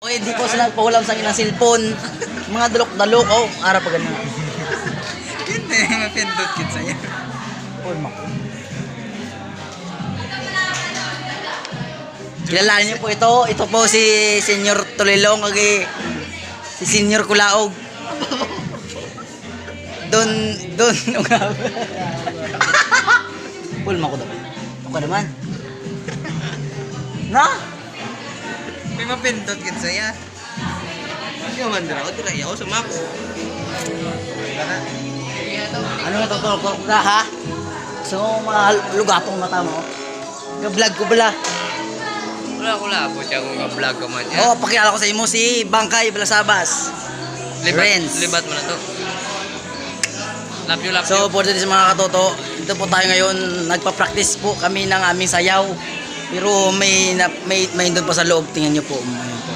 O hindi po sila pahulam sa ilang cellphone. Mga dalok-dalok. Oh, ara pa ganun. Yun na yung mapindot kit sa'yo. Oh, mak. Kilalanin niyo po ito. Ito po si Senyor Tolilong. Okay. Si Senyor Kulaog. Don. Pulma ko daw. Ako naman. Na? May mapindot kit sa'yo. Hindi naman dira. O dira, ako sa mako. Ano na ito? Ka ha? So, mga lugatong mata mo. Vlog ko bala. Wala po siya kung ka-vlog ka man. Oo, pakilala ko sa imo si Bangkay Balasabas. Friends. Libat mo na to. Love you. So, for this mga katoto, dito po tayo ngayon. Nagpa-practice po kami ng aming sayaw. Pero may doon pa sa loob. Tingnan nyo po. Ayun po.